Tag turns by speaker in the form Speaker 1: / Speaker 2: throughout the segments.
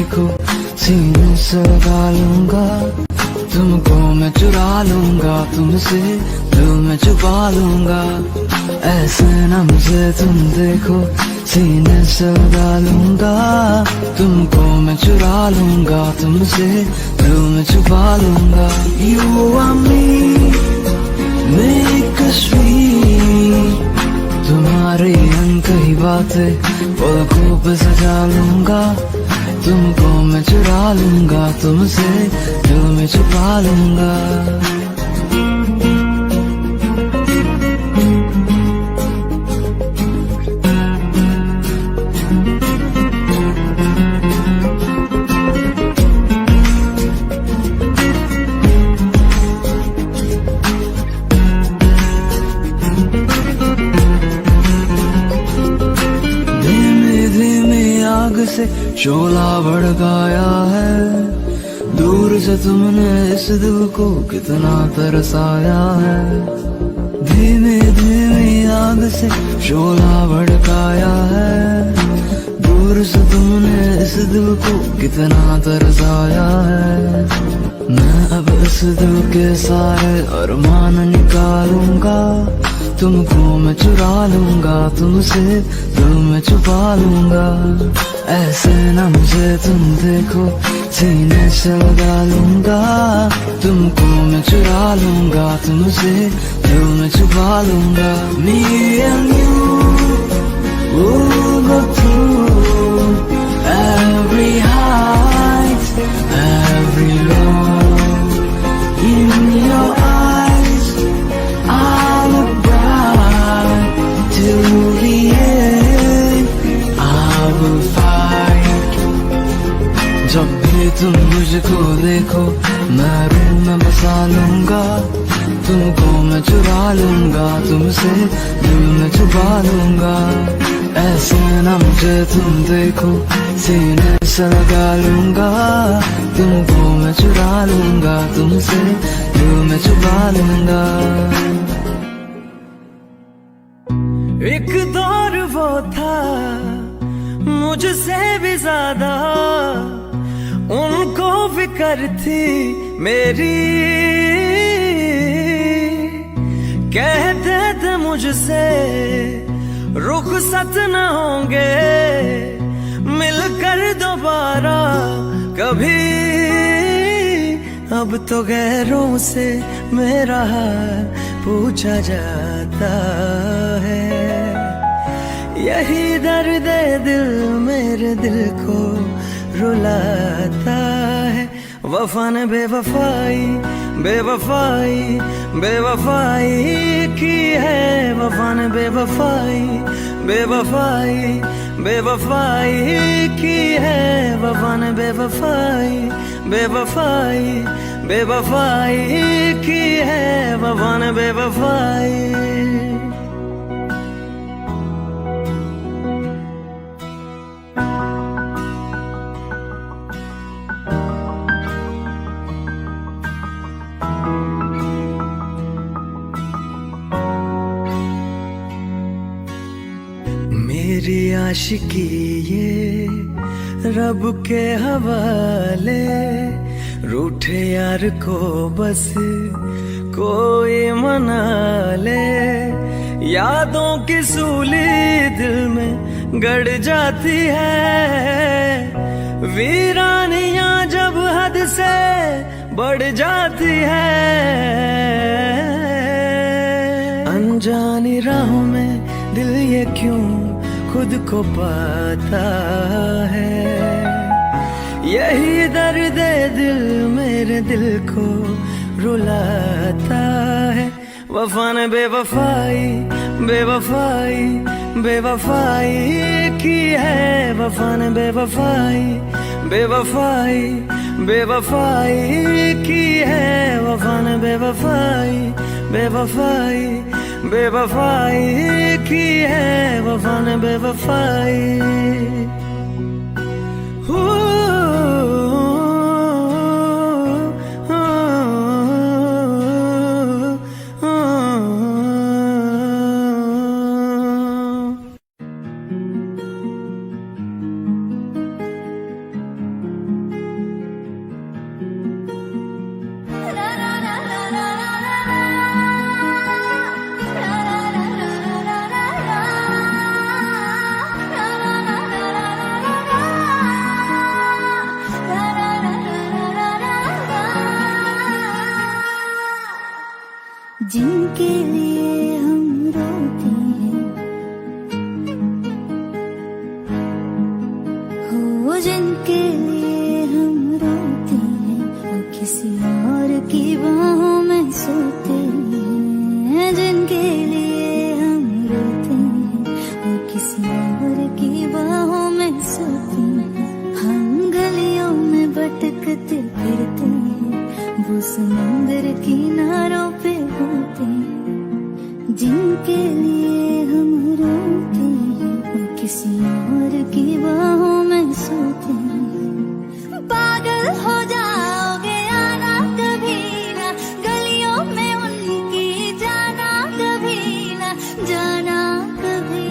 Speaker 1: देखो सीने से लगा लूंगा, तुमको मैं चुरा लूंगा, तुमसे दिल में छुपा लूंगा। ऐसे ना मुझे तुम देखो सीने से लगा लूंगा, तुमको मैं चुरा लूंगा, तुमसे दिल में छुपा लूंगा। You and me make a sweet, तुम्हारे अनकही बातें पलकों पे सजा लूंगा, तुमको मैं चुरा लूंगा, तुमसे दिल में छुपा लूंगा। से शोला भड़काया है, दूर से तुमने इस दिल को कितना तरसाया है। धीमे धीमे आग से शोला भड़काया है, दूर से तुमने इस दिल को कितना तरसाया है। मैं अब इस दिल के सारे अरमान निकालूंगा, तुमको मैं चुरा लूंगा, तुमसे दिल में छुपा लूंगा। ऐसे ना मुझे तुम देखो सीने से लगा लूंगा, तुमको मैं चुरा लूंगा, तुमसे दिल में छुपा लूंगा। Me and you will go through every height, every low. In your eyes I look bright till the end. I will fight. जब भी तुम मुझको देखो मैं रूह में बसा लूंगा, तुमको मैं चुरा लूंगा, तुमसे दिल में छुपा लूंगा। ऐसे ना मुझे तुम देखो सीने से लगा लूंगा, तुमको मैं चुरा लूंगा, तुमसे दिल में छुपा लूंगा।
Speaker 2: एक दौर वो था मुझसे भी ज्यादा, उनको फिक्र थी मेरी, कहते थे मुझसे रुखसत न होंगे मिलकर दोबारा कभी। अब तो गैरों से मेरा हाल पूछा जाता है, यही दर्द दिल मेरे दिल को रुलाता है। वफा ने बेवफाई बेवफाई बेवफाई की है, वफा ने बेवफाई बेवफाई बेवफाई की है, वफा ने बेवफाई बेवफाई बेवफाई की है, वफा ने बेवफाई। मेरी आशिकी ये रब के हवाले, रूठे यार को बस कोई मना ले। यादों की सूली दिल में गड़ जाती है, वीरानियां जब हद से बढ़ जाती है। अनजानी राहों में दिल ये क्यों खुद को पाता है, यही दर्द दिल मेरे दिल को रुलाता है। वफा ने बेवफाई बेवफाई बेवफाई की है, वफा ने बेवफाई बेवफाई बेवफाई की है, वफा ने बेवफाई बेवफाई बेवफाई की है, वफा ने बेवफाई।
Speaker 3: जिनके लिए हम रोते हैं, हो जिनके लिए हम रोते हैं, वो किसी और की बाहों में सोते हैं। जिनके लिए हम रोते हैं, वो किसी और की बाहों में सोते हैं। हम गलियों में भटकते फिरते हैं, वो समंदर किनारों पे होते हैं। जिनके लिए हम रोते हैं, वो किसी और की बाहों में सोते हैं। पागल हो जाओगे आना कभी ना, गलियों में उनकी जाना कभी ना, जाना कभी।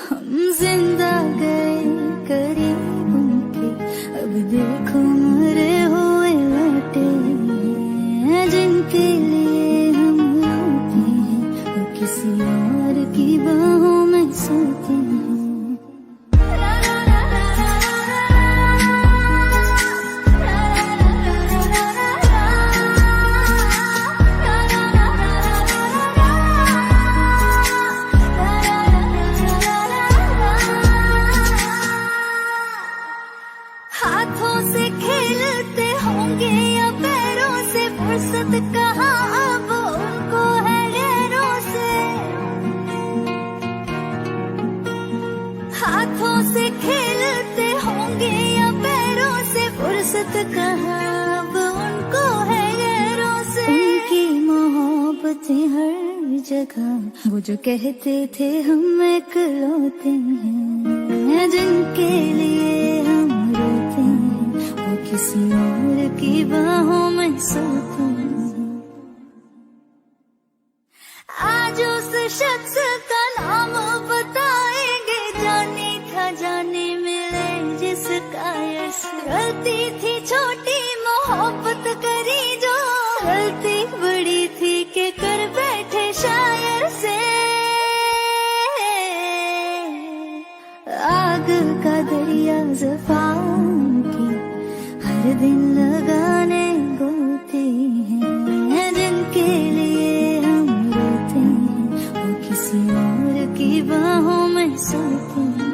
Speaker 3: हम जिंदा गए करीब उनके, अब देखो मरे हुए लौटे हैं। जिनके लिए हम रोते हैं, वो किसी और की बाहों में सोते हैं। हाथों से खेलते होंगे या पैरों से, फुर्सत कहाँ अब उनको है गैरों से। हाथों से खेलते होंगे या पैरों से, फुर्सत कहाँ अब उनको है गैरों से। उनकी मोहब्बतें हर जगह, वो जो कहते थे हम इकलौते हैं। जिनके लिए हम रोते हैं, वो किसी और की बाहों में सोते हैं। आज उस शख्स का नाम बताएंगे, जाने था जाने मिले जिसका यश। गलती थी छोटी मोहब्बत करी जो, गलती बड़ी थी कि कर बैठे शायर से। आग का दरिया ज़फ़ाओं की, हर दिन लगाने गोते हैं। जिनके लिए हम रोते हैं, वो किसी और की बाहों में सोते हैं।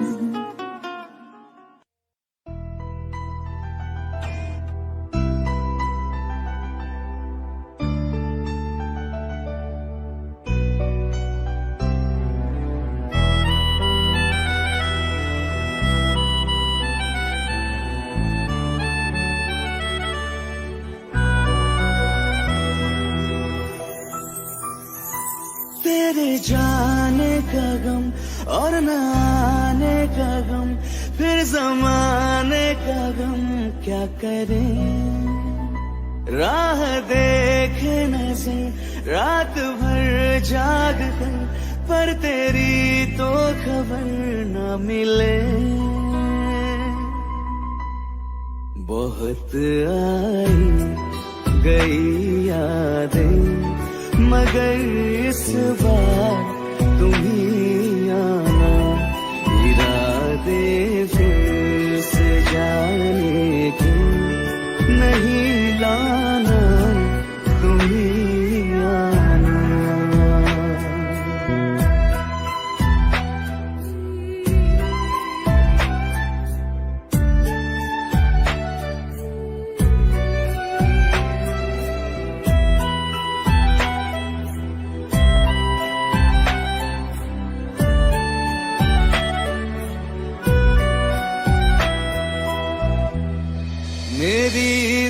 Speaker 2: तेरे जाने का गम और न आने का गम, फिर जमाने का गम क्या करें। राह देखे नजर रात भर जाग कर, पर तेरी तो खबर न मिले। बहुत आई गई यादें, मगर इस बार तुम ही आना। इरादे फिर से जाने के नहीं लाना, तुम ही आना। मेरी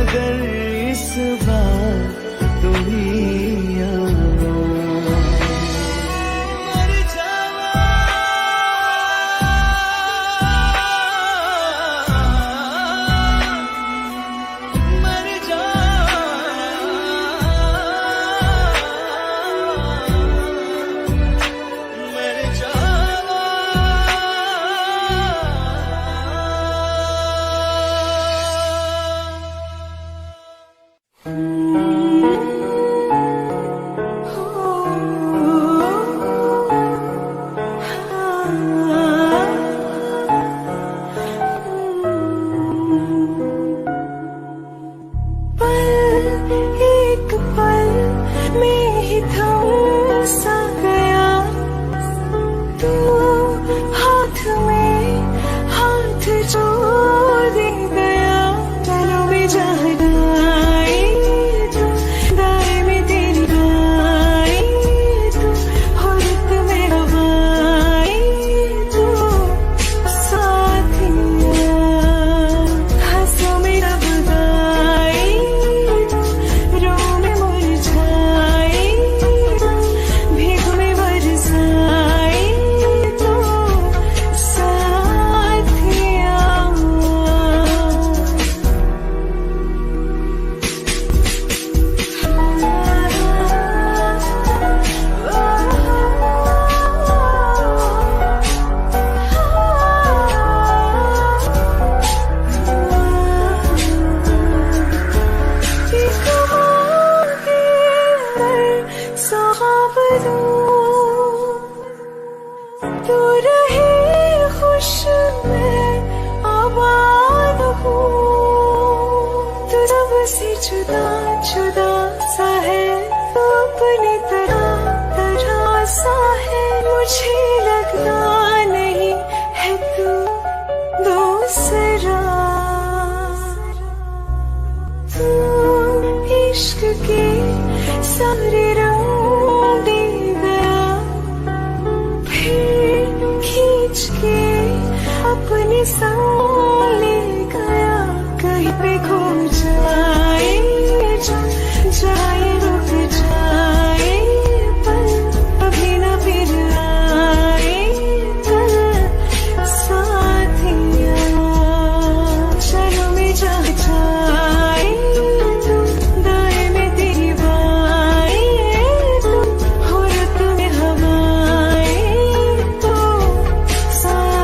Speaker 2: मगर इस बार तुम ही आना। मर जावा मर जावा मर जावा। एक पल में ही थम सा गया तू, हाथ में हाथ जोड़ दे गया। चलो भी जाए तू, दाएं में तेरी बाएं तू, औरत में हवाएं तू, साथिया हंसों में रब गाए तू, रो में मुरझाए तू, भीग में बरसाए तू, साथिया। तू रहे खुश मैं आबाद हूँ, तू सबसे जुदा जुदा सा है, तू अपनी तरह तरह सा है। मुझे लगता नहीं है तू दूसरा, तू इश्क के सारे रंग दे गया, फिर खींच के अपने संग ले गया। कहीं पे खो जाए जाए रुक जाए पल, कभी न फिर आए कल, साथिया चलो में जाए तू, दाएं में तेरी बाएं तू, औरत में हवाएं तू, साथिया।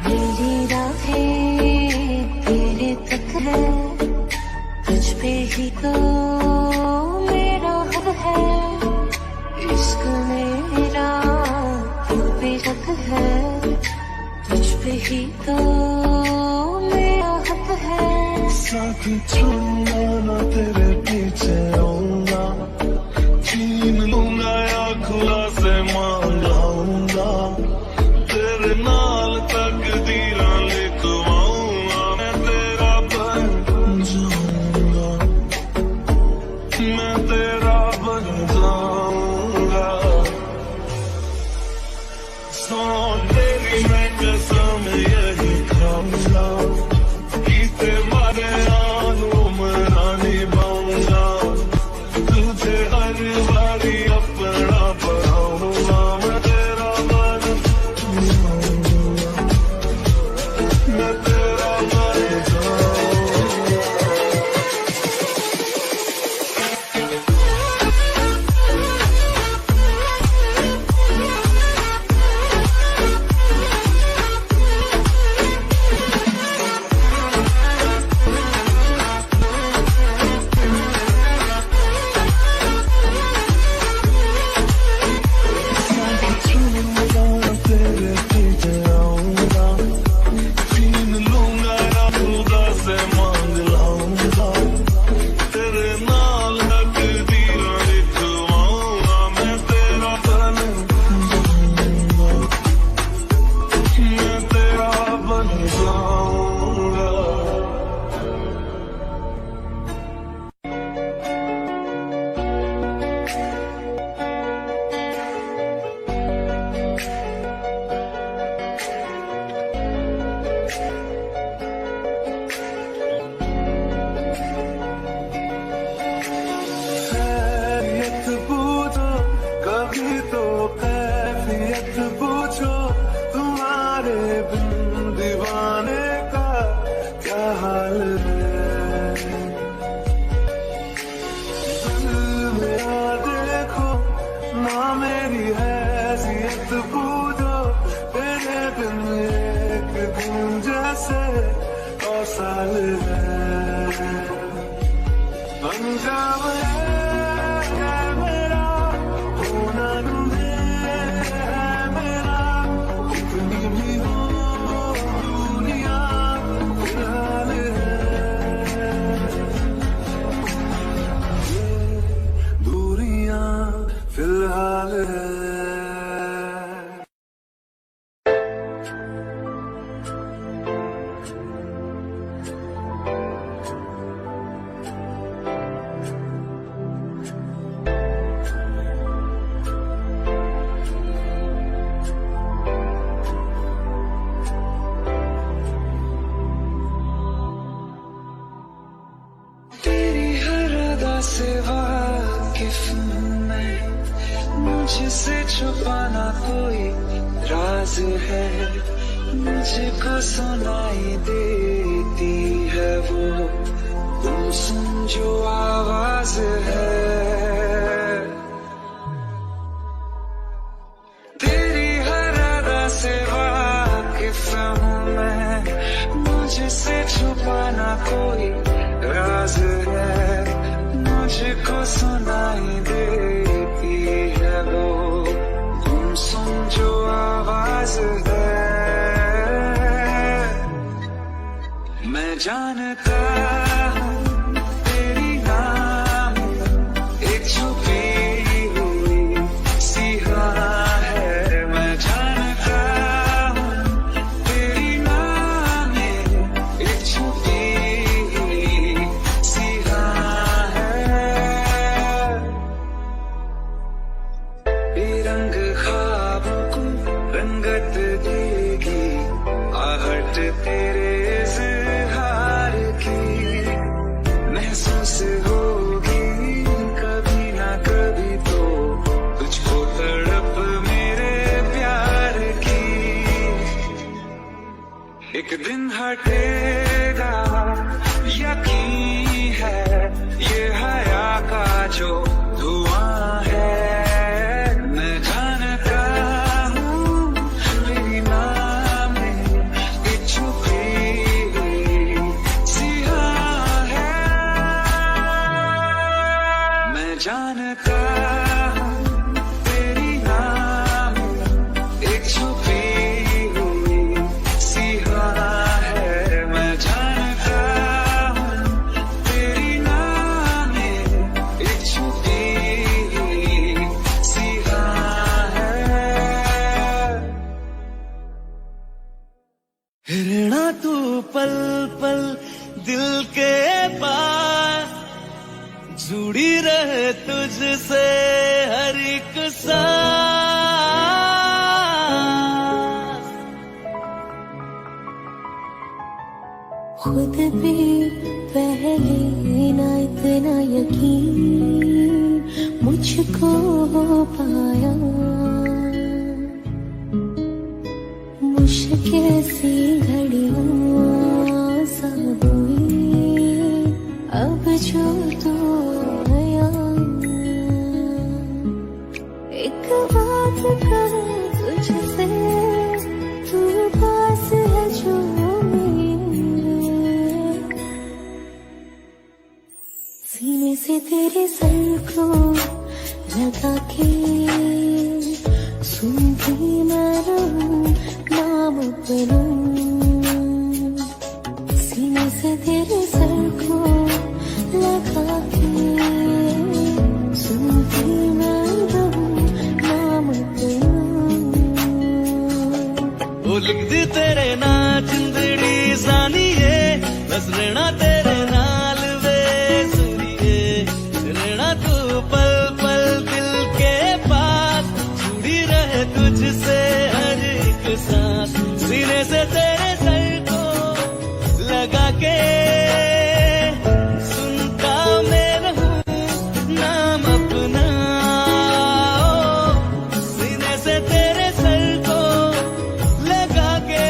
Speaker 2: मेरी राहें तेरे तक है, तुझ पे ही तो मेरा हक है। इश्क मेरा तू पे हक है, तुझ पे ही तो मेरा हक है।
Speaker 4: साथ छोड़ना ना तेरे पीछे आऊंगा, छीन लूंगा या खुला से मान लाऊंगा, तेरे नाल तकदीरां लिखवाऊंगा। मैं तेरा बन जाऊंगा, मैं तेरा बन जाऊंगा। सुन तेरी मैं कसम यही खाऊंगा, कि तेरे आनू मैं माँ मेरी हैसियत पूछो, तेरे बिन एक दिन जैसे 100 साल है। पंजाब है मेरा, होना तुम्हें है मेरा, कितनी भी हो दुनिया फिलहाल है। ये दूरियां फिलहाल है। तेरी हर अदा से वाकिफ हूँ मैं, मुझसे छुपाना कोई राज है, मुझको सुनाई देती है वो गुमसुम जो आवाज है। तेरी हर अदा से वाकिफ हूँ मैं, मुझसे छुपाना कोई राज है, मुझको सुनाई देती है वो गुमसुम जो आवाज है। मैं जानता हूँ तेरी नाम एक छुपी हुई सी राह है। मैं जानता हूँ तेरी नाम एक छुपी रंग ख्वाबों को रंगत देगी आहट तेरे इज़हार की, महसूस होगी कभी ना कभी तो तुझको तड़प मेरे प्यार की। एक दिन हटेगा यकीन है, ये हया का जो धुआं है। जानता हूँ तेरी नाम एक छुपी हुई सी राह है। मैं जानता हूँ तेरी नाम एक छुपी हुई सी राह है।
Speaker 2: रहना तू पल पल दिल के पास, जुड़ी रहे तुझसे हर एक सांस।
Speaker 3: खुद भी पहले ना इतना यकीन मुझको हो पाया, मुश्किल सी घड़ियां सा हुई अब जो तू आया। एक बात कहूं तुझसे, तू पास है जो मेरे, सीने से तेरे सर को लगा के सुनती मैं रहूं नाम अपना। सीने से तेरे सर को लगा के सुनती मैं रहूं नाम अपना।
Speaker 2: वो लिख दी तेरे ना जिंदड़ी जानिए, बस रहना तेरे नाल वे सुनिए। रहना तू पल पल दिल के पास, जुड़ी रहे तुझसे हर एक सांस। सीने से तेरे सर को लगा के सुनता मैं रहूं नाम अपना। सीने से तेरे सर को लगा के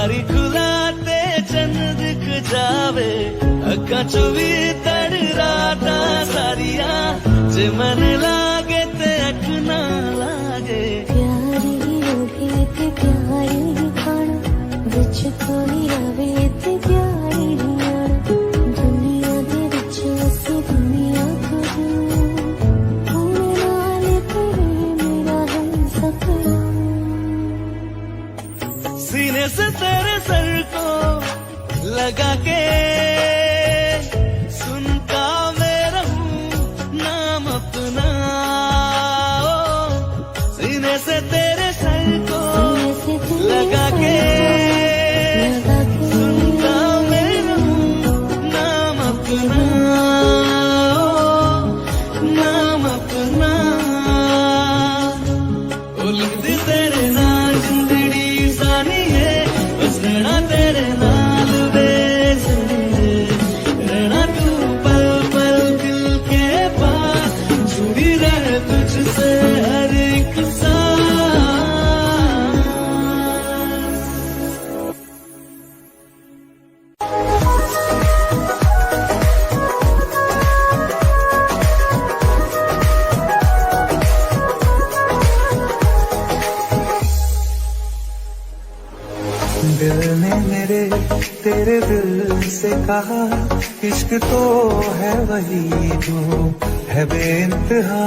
Speaker 2: बारी खुलाते चंद दिख जावे अक्का चुवी तड़ राता सारिया जे मन लागे ते अख ना लागे
Speaker 3: प्यारी होगी ते प्यारी खाना विच कोई आवे ते प्यारी आना दुनिया दे विच असी दुनिया को नाल तेरे मेरा है सपना
Speaker 2: सीने से तेरे सर को लगा के सुनता मैं रहूं नाम अपना सीने से तेरे सर को लगा के सुनता मैं रहूं नाम अपना नाम अपना ओ लिखदी तेरे नाल जिंदड़ी सानी है बस रहना तेरे नाल वे रहना तू पल पल दिल के पास जुड़ी रहे तुझसे हर एक सांस
Speaker 5: दिल ने मेरे तेरे दिल से कहा इश्क तो है वही जो है बेइंतहा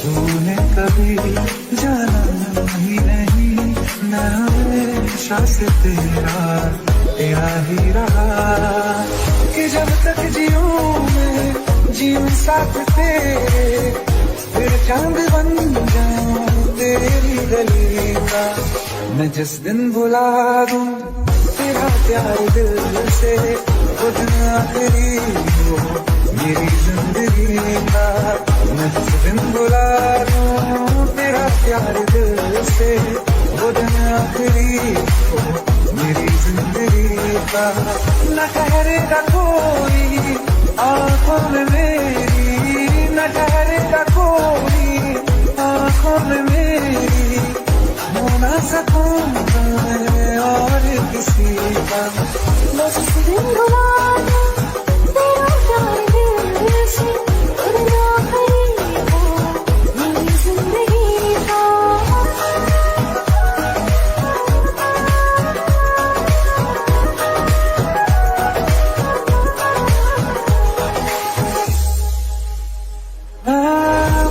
Speaker 5: तूने कभी जाना ही नहीं मैं हमेशा से तेरा ही रहा कि जब तक जीऊं मैं जीऊं साथ तेरे फिर चांद बन जाऊं तेरी गली का मैं जिस दिन भुला दूं तेरा प्यार दिल से वो दिन आखिरी हो मेरी जिंदगी का मैं जिस दिन भुला दूं तेरा प्यार दिल से वो दिन आखिरी हो मेरी जिंदगी का न ठहरेगा कोई आँखों में मेरी न ठहरेगा कोई आँखों में मेरी हो ना सकूंगा मैं और किसी का
Speaker 3: बस इस दिन भुला दूं तेरा प्यार दिल से और आखिरी हो मेरी जिंदगी का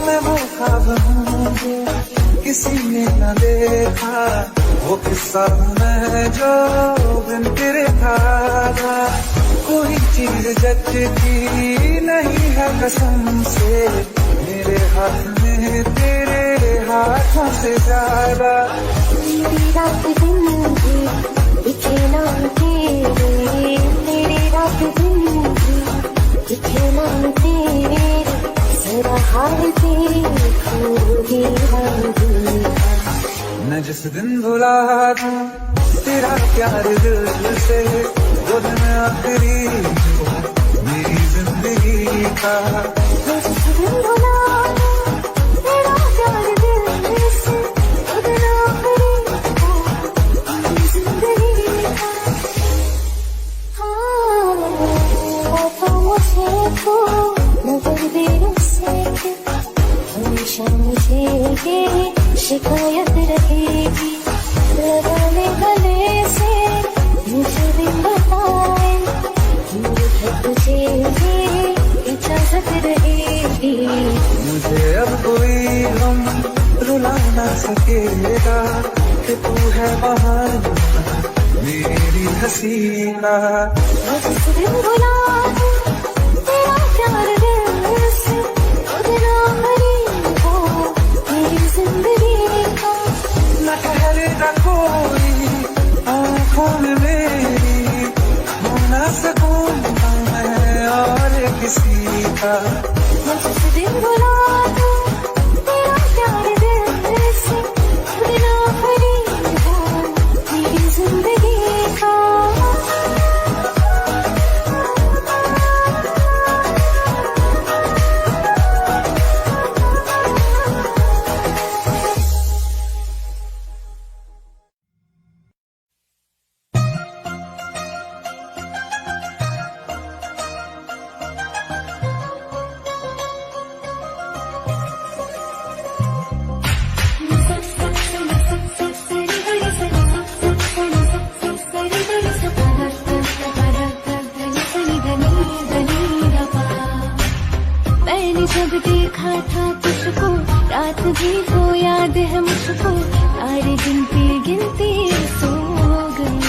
Speaker 5: मैं वो ख्वाब हूँ किसी ने न देखा वो किस्सा मैं जो बिन तेरे था कोई चीज जचती नहीं है कसम से मेरे हाथ में तेरे हाथों से ज्यादा
Speaker 3: मेरी रात दिन भी दिखे नाम तेरे मेरी रात दिन भी दिखे नाम तेरे जरा हाल देखूंगी हम दिल का
Speaker 5: मैं जिस दिन भुला दूं तेरा प्यार दिल से वो दिन आखिरी हो मेरी जिंदगी का
Speaker 3: मैं जिस दिन भुला दूं तेरा प्यार दिल से वो दिन आखिरी हो मेरी जिंदगी का हाँ तो मुझे को नजर देने से हमेशा मुझे ये शिकायत रहेगी लगाने गले से मुझे दिन बताए मुझे तुझे ये इजाजत रहेगी
Speaker 5: मुझे अब कोई गम रुला ना सकेगा कि तू है बहाना मेरी हंसी का
Speaker 3: मैं जिस दिन भुला दूं तेरा प्यार दिल से वो दिन आखिरी हो मेरी जिंदगी का
Speaker 5: न ठहरेगा कोई आँखों में मेरी हो ना सकूंगा मैं और किसी का
Speaker 3: मैं जिस दिन भुला दूं तेरा प्यार दिल से वो दिन आखिरी हो मेरी जिंदगी का जब देखा था तुझको, रात भी वो याद है मुझको, सारे गिनती गिनती सो गई।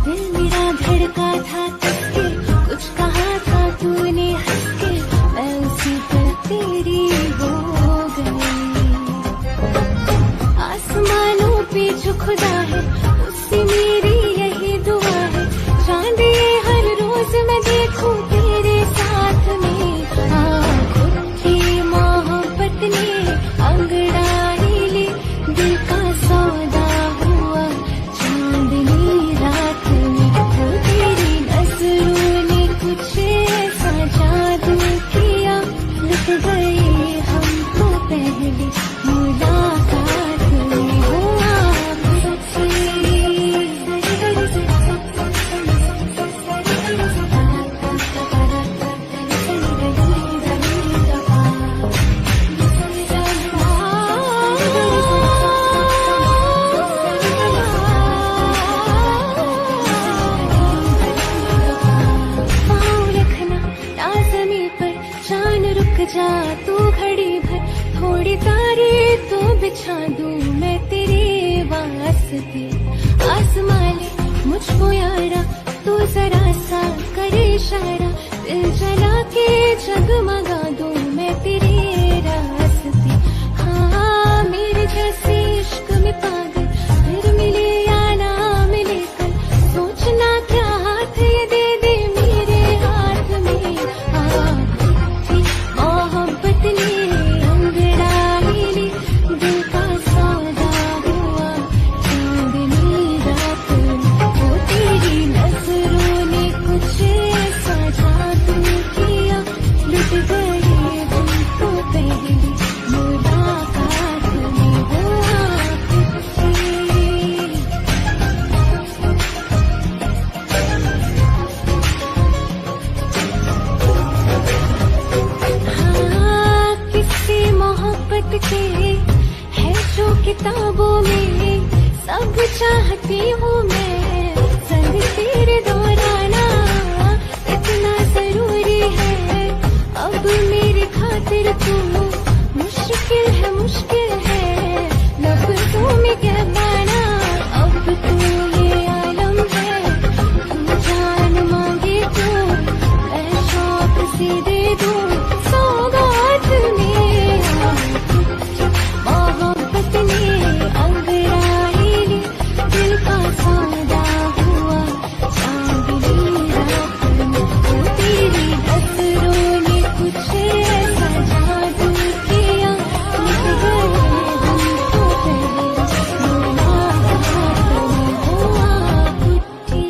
Speaker 3: दिल मेरा धड़का था किसके, कुछ कहा था तूने हंस के, मैं उसी पर तेरी हो गई। आसमानों पे जो खुदा है, उससे मेरी यही दुआ है, चांद ये हर रोज मैं देखूं तेरे साथ में। मोहब्बत ने अंगड़ाई ली, दिल का सौदा हुआ चांदनी रात में। तो तेरी नजरों ने कुछ ऐसा जादू किया, लुट गए हम तो पहली मुलाकात में। हुआ जा तू घड़ी भर, थोड़ी तारे तो बिछा दूं मैं तेरे वास्ते। आसमां ले मुझको यारा, तू जरा सा करे इशारा, दिल जला के जगमगा दूं मैं तेरे रास्ते। हाँ मेरे जैसे इश्क में पागल, फिर मिले या ना मिले कल, सोचना क्या हाथ ये दे दे मेरे हाथ में। मोहब्बत ने अंगड़ाई ली, दिल का सौदा हुआ चांदनी रात में। वो तेरी नजरों ने कुछ ऐसा जादू किया, लुट गए हम तो पहली मुलाकात में। हुआ मोहब्बत के है जो किताबों में, सब चाहती हूँ मैं, संग तेरे दोहराना इतना जरूरी है। अब मेरी खातिर तू मुश्किल है लफ्ज़ों में कह पाना। अब तू ये आलम है, तू जान मांगे तो मैं शौक से दे दूँ सौगात में। मोहब्बत ने अंगड़ाई ली, दिल का सौदा हुआ चांदनी रात में। तो तेरी नजरों ने कुछ ऐसा जादू किया, लुट गए हम तो पहली मुलाकात में। हुआ कुट्टी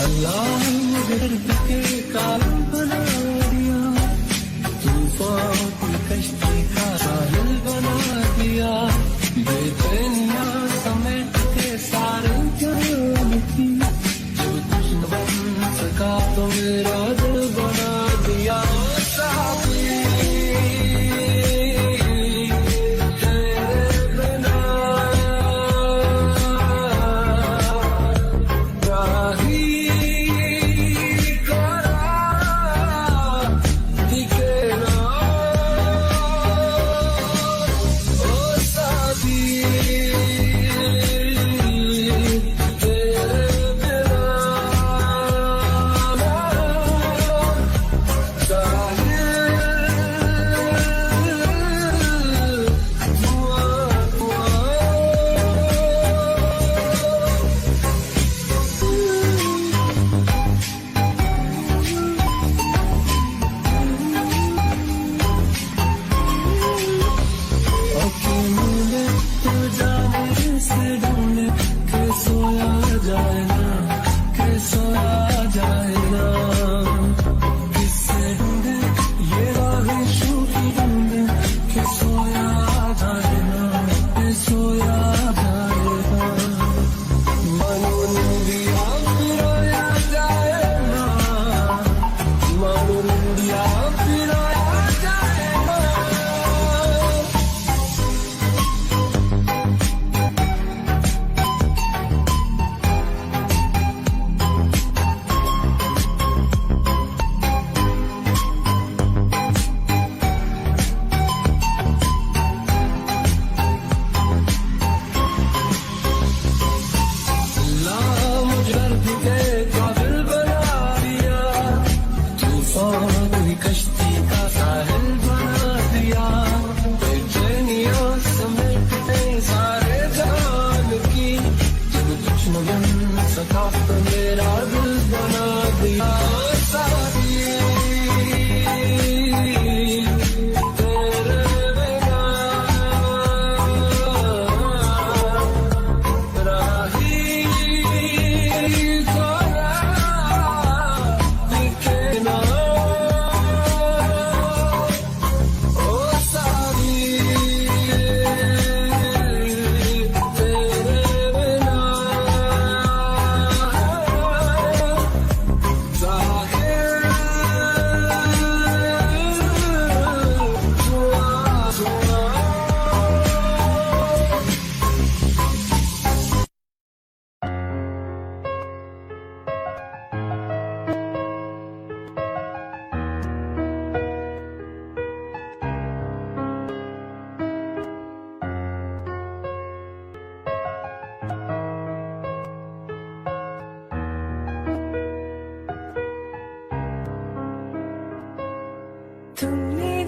Speaker 5: अल्लाह मुझे के काल बना दिया, तूफान की कश्ती का साहिल बना दिया। बेचैनिया समेट के सारे जान की, जो कुछ न बन सका तो मेरा दिल बना दिया। साथी तेरे बिना राही को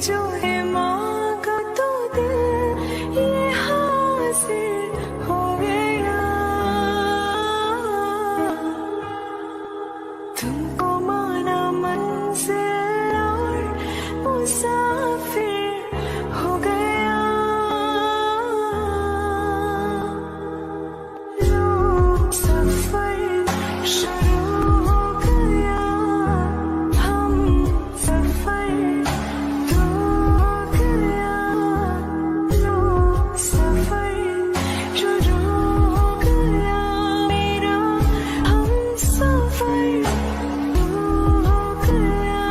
Speaker 3: जो है मांगा तो दिल ये हासिल हो गया। तुमको माना मंजिल और मुसाफिर हो गया। लो सफर शुरू हो गया, हम सफर तो हो गया। लो सफर शुरू हो गया मेरा, हम सफर तो हो गया।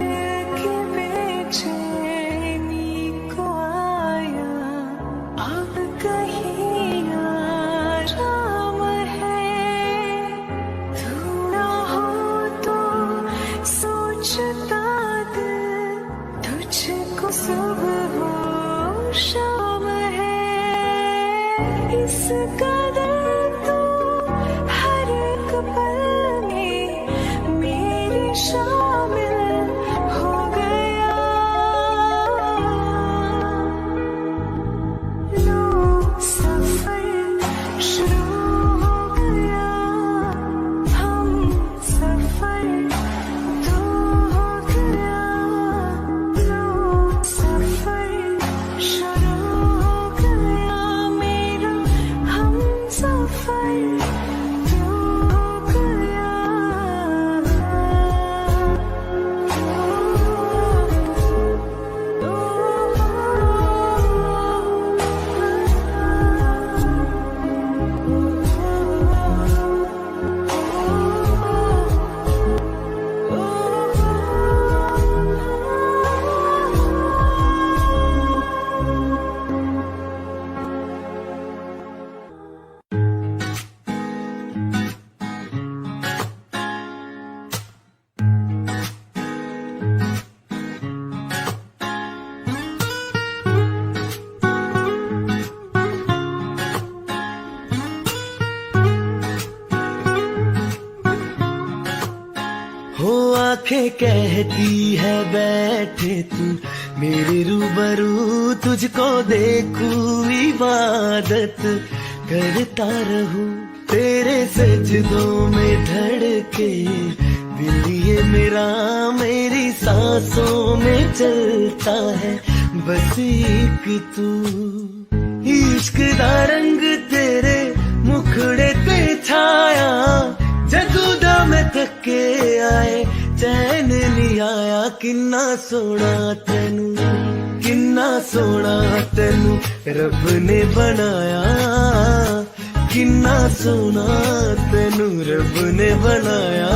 Speaker 3: दिल की बेचैनी को आया अब कहीं आराम है। तू ना हो तो सोचता दिल तुझको सुबह हो शाम है। इस कदर तो हर एक पल में मेरी शामिल हो गया। लो सफर शुरू हो गया, हम सफर तो हो गया। लो सफर शुरू हो गया मेरा, हम सफर तो हो गया।
Speaker 2: हो आंखें कहती है बैठे तू मेरे रूबरू, तुझको देखूं इबादत करता रहूं। तेरे सजदों में धड़के दिल ये मेरा, मेरी सांसों में चलता है बस एक तू। इश्क दा रंग तेरे मुखड़े ते छाया, जदू दा मैं थके आए चैन नहीं आया। किन्ना सोना तेनू, किन्ना सोना तेनू रब ने बनाया। किन्ना सोना तेनू रब ने बनाया।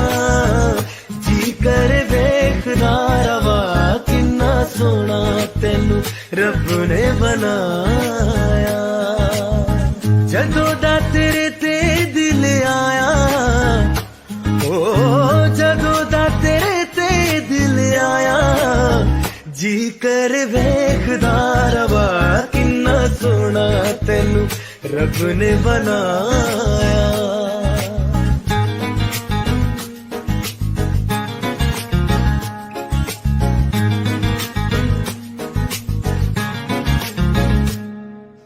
Speaker 2: जी कर देखदा रवा, किन्ना सोना तेनू रब ने बनाया। जदों दा तेरे ते दिल आया, ओ जदों दा तेरे ते दिल आया। जी कर वेखदा रवा, किन्ना सोना तेनू रब ने बनाया।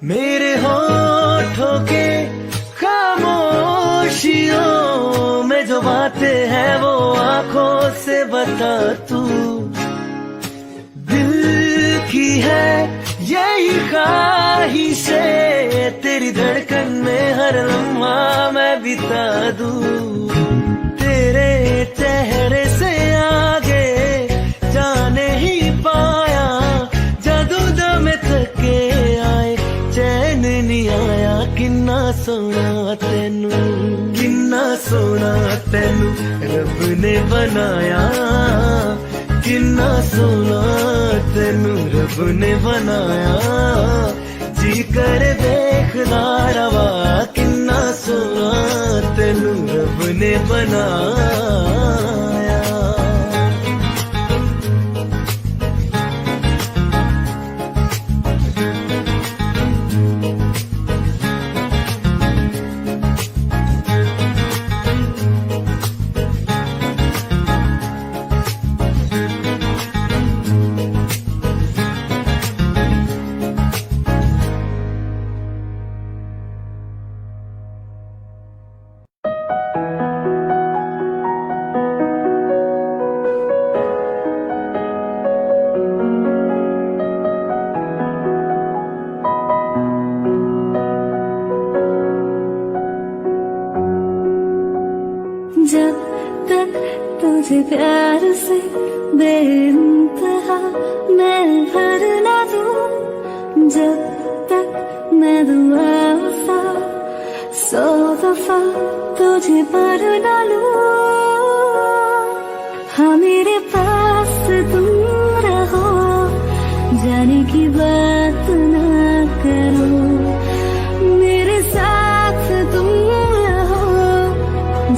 Speaker 2: मेरे होठों के खामोशियों में जो बातें हैं वो आंखों से बता तू। दिल की है यही ख्वाहिशें, तेरी धड़कन में हर लम्हा मैं बिता दूं। तेरे चेहरे से आगे जाने ही पाया, जादू दम थके आए चैन नहीं आया। किन्ना सोना तेनू, किन्ना सोना तेनू रब ने बनाया। किन्ना सोना तेनू रब ने बनाया। जी कर देखदा रवा, किन्ना सोना तेनू रब ने बनाया।
Speaker 3: जब तक तुझे प्यार से बेइंतहा मैं भर ना दूं, जब तक मैं दुआ वफा 100 दफा तुझे पर ना लूं। हाँ मेरे पास तुम रहो, जाने की बात ना करो, मेरे साथ तुम रहो,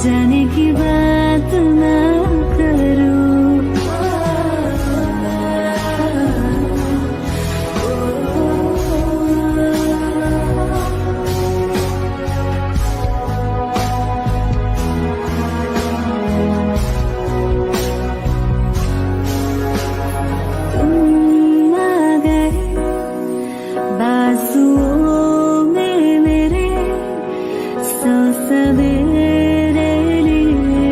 Speaker 3: जाने की बात ना करो। तुम आ गए बाजुओं में मेरे, 100 सवेरे लिए,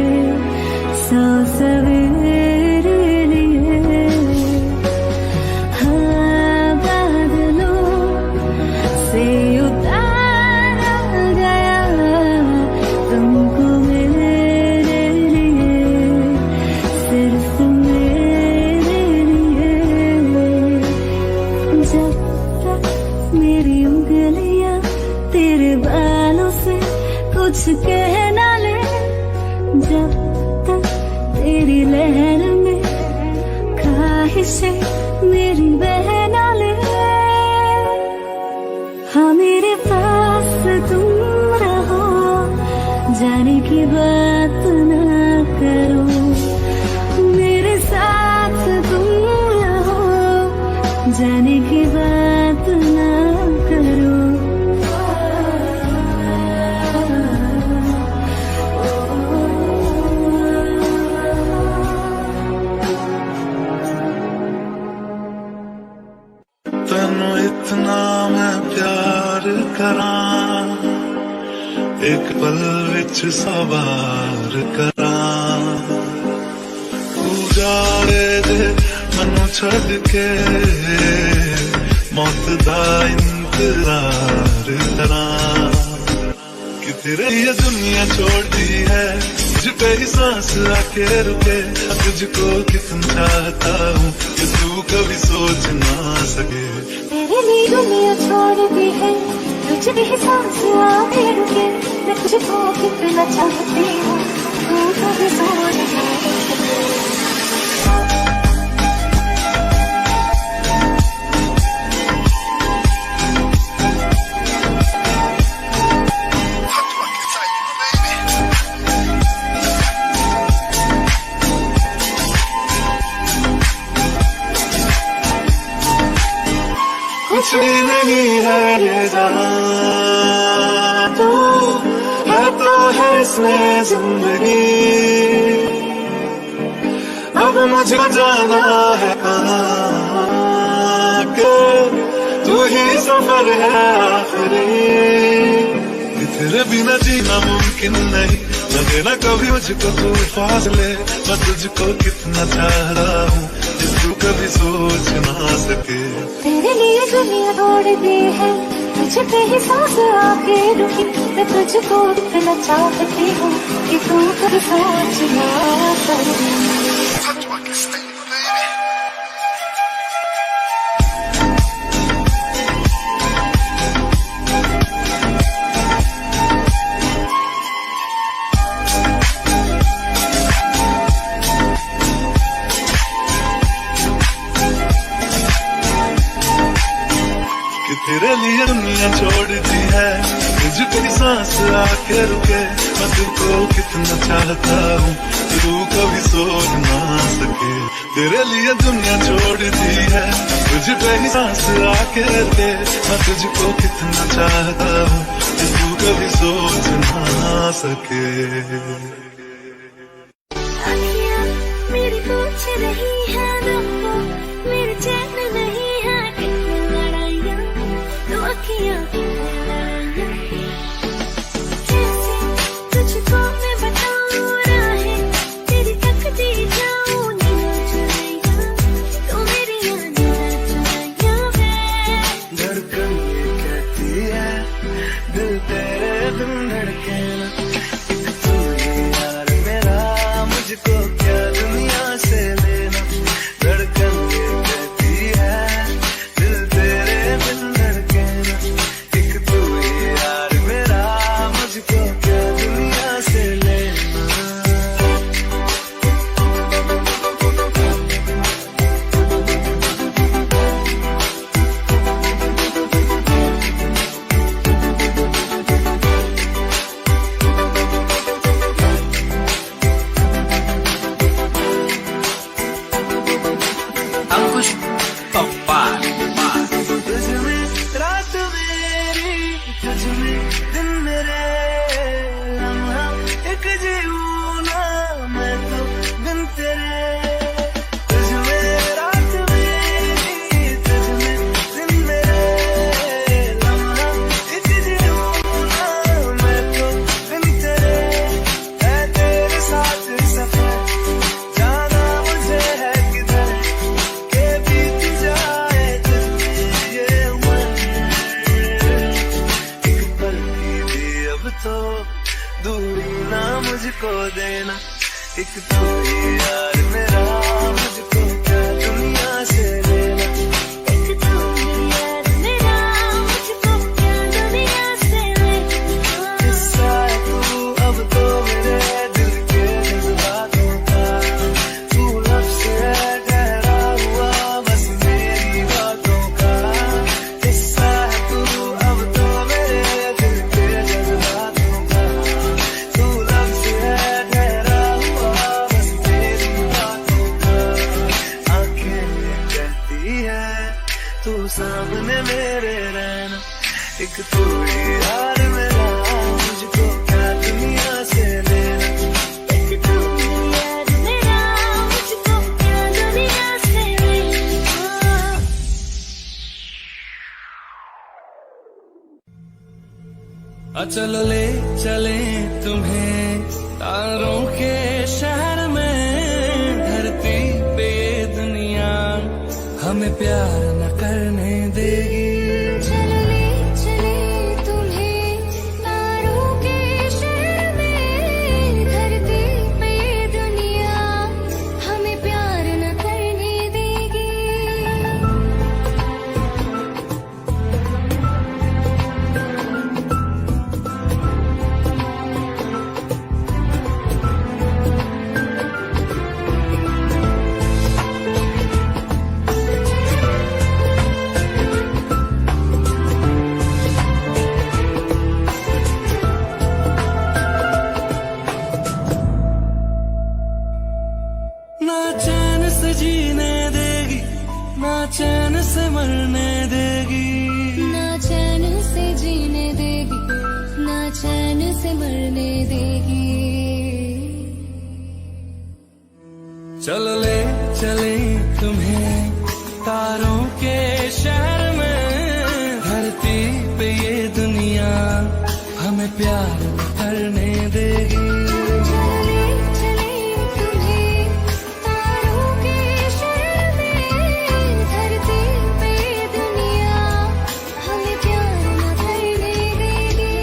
Speaker 3: 100 सवेरे लिए। हाँ बादलों से उतारा गया तुमको मेरे लिए, सिर्फ मेरे लिए। जब तक मेरी उंगलियां तेरे बालों से कुछ कह ना ले, जब तक तेरी लहर में ख्वाहिशें मेरी बह ना ले। हाँ मेरे पास तुम रहो, जाने की बात ना करो, मेरे साथ तुम रहो, जाने की बात ना करो।
Speaker 6: तेनू इतना मैं प्यार करां, एक पल विच सवार करां, तू जावे जे मैनू छड़ के मौत दा इंतजार करां। कि तेरे ये दुनिया छोड़ती है, तुझ पे ही सांस आके रुके, तुझको कितना चाहता हूँ कि तू कभी सोच ना सके।
Speaker 3: तेरे लिए दुनिया छोड़ती है, तुझ पे ही सांस आके रुके, मैं तुझको कितना चाहती हूँ, तू कभी सोच ना सके।
Speaker 6: कुछ भी नहीं है ये जहां, तू है तो है इसमें जिंदगी। अब मुझे जाना है कहाँ के, तू ही सफर है आखिरी। तेरे बिना जीना मुमकिन नहीं, न देना कभी मुझको तू फासले, मैं तुझको कितना चाह रहा हूँ कि तू कभी सोच ना सके।
Speaker 3: तेरे लिए दुनिया छोड़ती है, तुझ पे ही सांस आके रुकी, मैं तुझको इतना चाहती हूँ कि तू कभी सोच ना सके।
Speaker 6: तेरे लिए दुनिया छोड़ती है, तुझ पे सांस आके रुके, मैं तुझको कितना चाहता हूँ तू कभी सोच ना सके। तेरे लिए दुनिया छोड़ दी है, तुझ पे ही सांस आके रुके, मैं तुझको कितना चाहता हूँ तू कभी सोच ना सके।
Speaker 3: अखियाँ मेरी पूछ रही है तुमको, मेरे चैन नहीं है कितनी लड़ाइयाँ, तो अखियाँ कितनी लड़ाइयाँ। कैसे तुझको मैं बताऊँ राहें, तेरी तकती जाऊँ नींद चुराइयाँ, तो मेरी नींद चुराइयाँ है।
Speaker 5: धड़कन ये कहती है दिल तेरे बिन धड़के ना, एक तू ही यार मेरा, मुझको क्या दुनिया से लेना। धड़कन ये कहती है दिल तेरे बिन धड़के ना, एक तू ही यार मेरा, मुझको क्या दुनिया से लेना।
Speaker 1: अंकुश पप्पा
Speaker 5: तुझ में रात मेरी, तुझ में दिन मेरे, लम्हा एक जीऊँ ना मैं तो बिन तेरे। तुझ में रात मेरी, तुझ में दिन मेरे, लम्हा एक जीऊँ ना मैं तो बिन तेरे। है तेरे साथ सफर, जाना मुझे है किधर, के बीत जाए तुझमें ये उम्र। एक पल की भी अब तो दूरी ना मुझको देना, एक तू ही यार मेरा, मुझको क्या दुनिया से लेना।
Speaker 3: एक तू ही यार मेरा, मुझको क्या दुनिया से लेना।
Speaker 5: किस्सा है तू अब तो मेरे दिल के जज्बातों का, तू लफ्ज़ है गहरा हुआ बस मेरी बातों का। किस्सा है तू अब तो मेरे दिल के जज्बातों का, तू लफ्ज़ है गहरा हुआ बस मेरी बातों का। आंखें ये कहती है तू सामने मेरे रहना, एक तू ही यार मेरा, मुझको क्या दुनिया से लेना।
Speaker 3: एक तू ही यार मेरा, मुझको क्या दुनिया से लेना।
Speaker 2: चलो ले चले तुम्हें तारों के शहर में, धरती पे ये दुनिया हमें प्यार न करने देगी।
Speaker 3: चलो ले चले तुम्हें तारों के शहर में, धरती पे ये दुनिया हमें प्यार न करने देगी।
Speaker 2: ना चैन से जीने देगी, ना चैन से मरने देगी।
Speaker 3: ना चैन से जीने देगी, ना चैन से मरने देगी।
Speaker 2: चलो ले चले तुम्हें तारों के शहर में, धरती पे ये दुनिया हमें प्यार न करने देगी।
Speaker 3: चलो ले चले तुम्हें तारों के शहर में, धरती पे ये दुनिया हमें प्यार न करने देगी।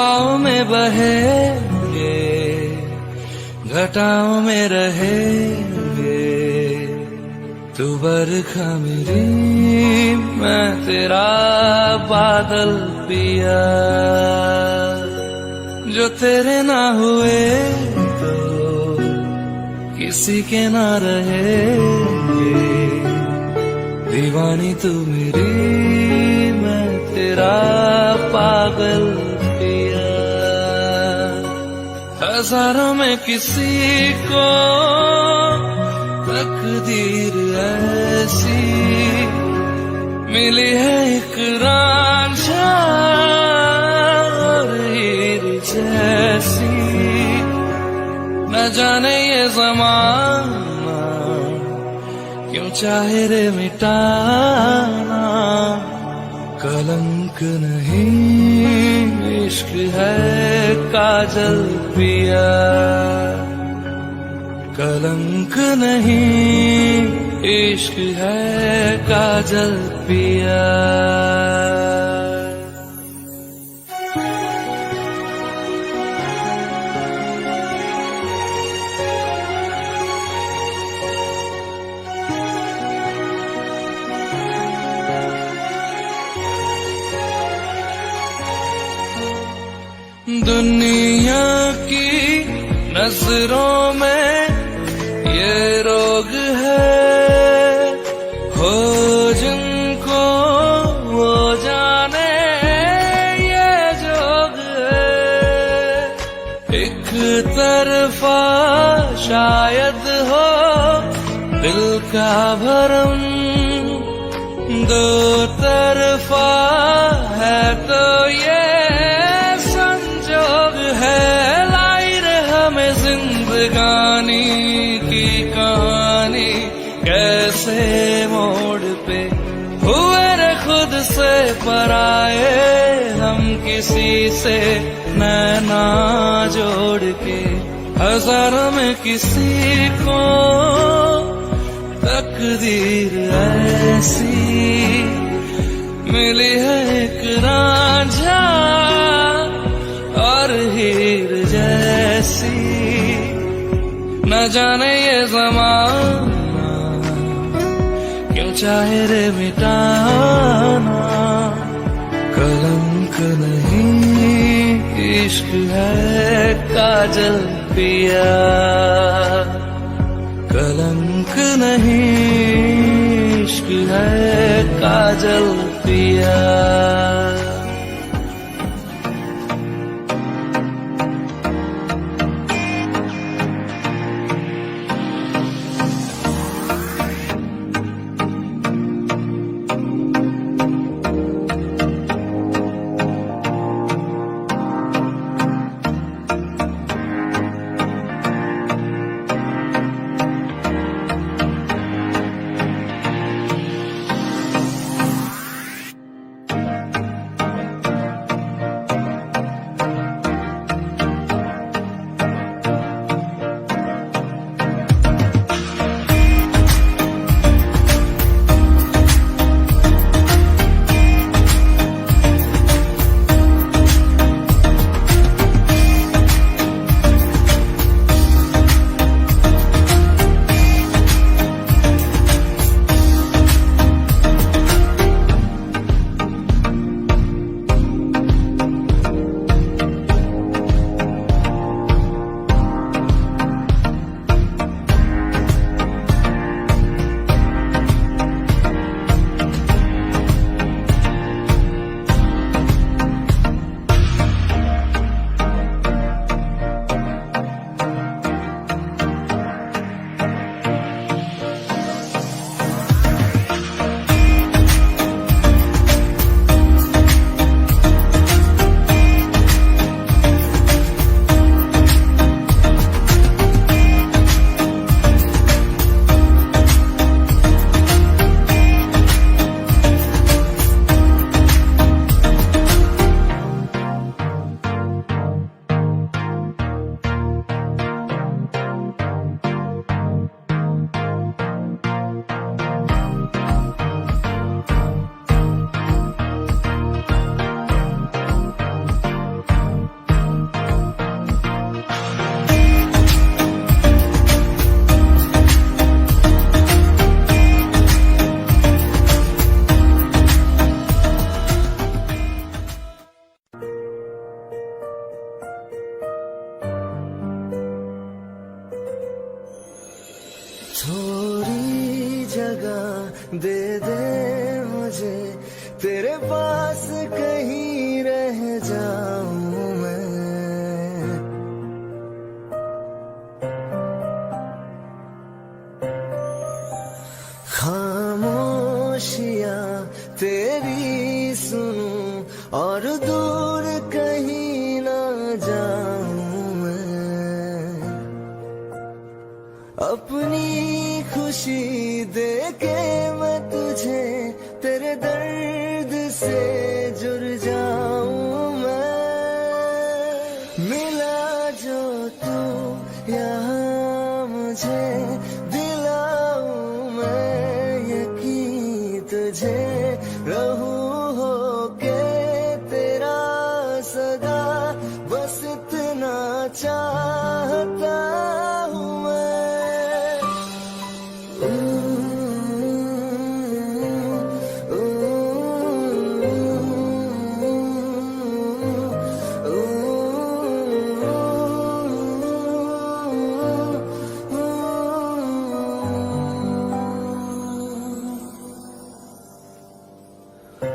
Speaker 2: हवाओं में बहेंगे, घटाओं में रहेंगे, तू बरखा मेरी, मैं तेरा बादल पिया। जो तेरे ना हुए तो किसी के ना रहेंगे, दीवानी तू मेरी, मैं तेरा पागल पिया। हजारों में किसी को तकदीर ऐसी मिली है, एक रांझा और हीर जैसी। न जाने ये ज़माना क्यों चाहे रे मिटाना, कलंक नहीं इश्क है काजल पिया। कलंक नहीं इश्क है काजल पिया। दुनिया की नजरों में ये रोग है, हो जिनको वो जाने ये जोग है। एक तरफा शायद हो दिल का भरम, दो तरफा है तो ये जिंदगानी की कहानी। कैसे मोड़ पे हुए रे खुद से पराए, हम किसी से नैना जोड़ के। हजारों में किसी को तकदीर ऐसी मिली है, एक रांझा और हीर जैसी। न जाने ये ज़माना क्यों चाहे रे मिटाना, कलंक नहीं इश्क है काजल पिया। कलंक नहीं इश्क है काजल पिया।
Speaker 5: थोड़ी जगह दे दे मुझे, तेरे पास कहीं रह जाऊं मैं। खामोशियां तेरी सुनूं और दूर कहीं ना जाऊं मैं। अपनी खुशी दे के मैं तुझे तेरे दर्द से जुड़ जाऊं मैं। मिला जो तू यहाँ मुझे, दिलाऊं मैं यकीन तुझे। रहूं होके तेरा सदा, बस इतना चाहता हूँ मैं।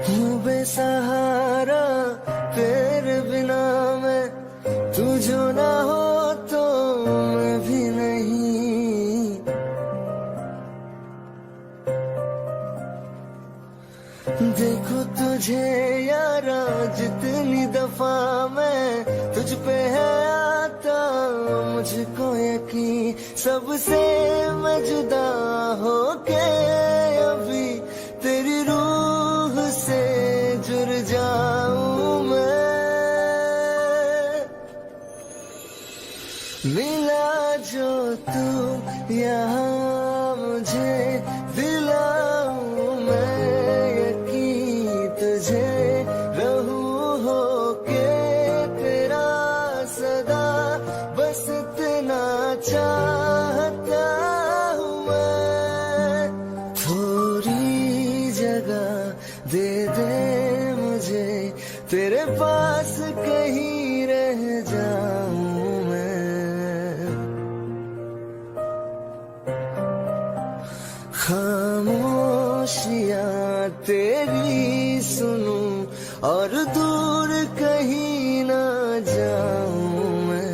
Speaker 5: हूँ बेसहारा तेरे बिना मैं, तू जो ना हो तो मैं भी नहीं। देखो तुझे यारा जितनी दफा मैं तुझ पे है आता, मुझको यकीन सबसे मैं जुदा होके अभी तेरी रूह से जुड़ जाऊं मैं। मिला जो तू यहाँ मुझे, दिलाऊं मैं यकीन तुझे। रहूं होके तेरा सदा, बस इतना चाहता हूँ मैं। थोड़ी जगह दे दे मुझे, तेरे पास कहीं रह जाऊं मैं। खामोशियां तेरी सुनूं और दूर कहीं ना जाऊं मैं।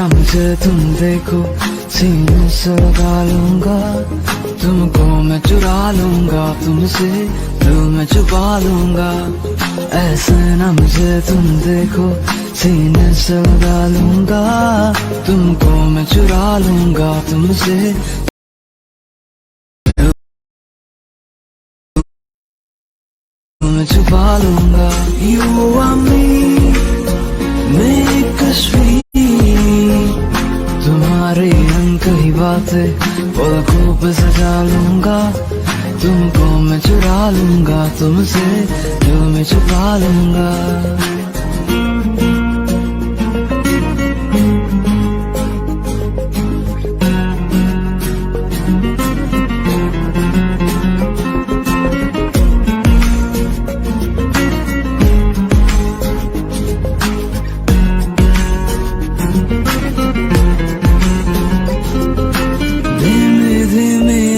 Speaker 1: मुझे तुम देखो सीने से लगा लूंगा, तुमको मैं चुरा लूंगा तुमसे, दिल में छुपा लूंगा। ऐसे ना मुझे तुम देखो, सीने से लगा लूंगा। तुमको मैं चुरा लूंगा तुमसे, मैं छुपा लूंगा। You are me, make us free। तुम्हारे अंक ही बातें पलकों पे सजा लूंगा। तुमको मैं चुरा लूंगा तुमसे, दिल में छुपा लूंगा।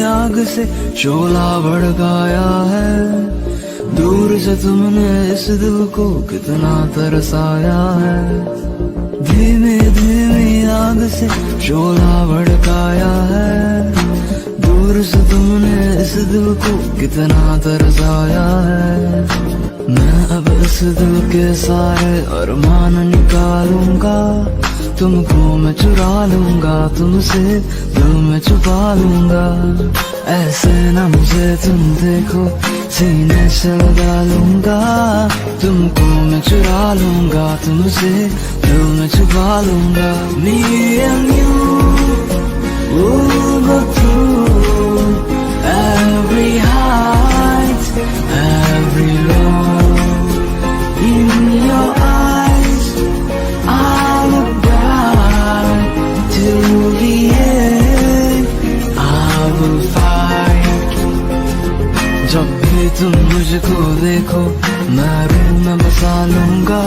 Speaker 1: आग से शोला भड़काया है, दूर से तुमने इस दिल को कितना तरसाया है। धीमे धीमे आग से शोला भड़काया है, दूर से तुमने इस दिल को कितना तरसाया है। मैं अब इस दिल के सारे अरमान निकालूंगा। तुमको मैं चुरा लूंगा तुमसे, दिल में छुपा लूंगा। ऐसे ना मुझे तुम देखो, सीने से लगा लूंगा। तुमको मैं चुरा लूंगा तुमसे, दिल में छुपा लूंगा। Me and you will go through every height, every low. In your eyes I look bright till the end. I will fight. जब भी तुम मुझको देखो, मैं रूह में बसा लूंगा।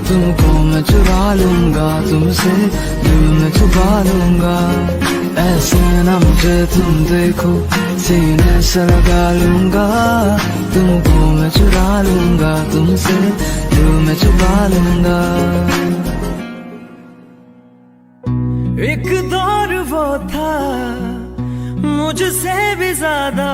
Speaker 1: तुमको मैं चुरा लूंगा तुमसे, दिल में छुपा लूंगा। ऐसे ना मुझे तुम देखो, सीने से लगा लूंगा। तुमको मैं चुरा लूंगा तुमसे, दिल में छुपा लूंगा।
Speaker 2: एक दौर वो था मुझसे भी ज्यादा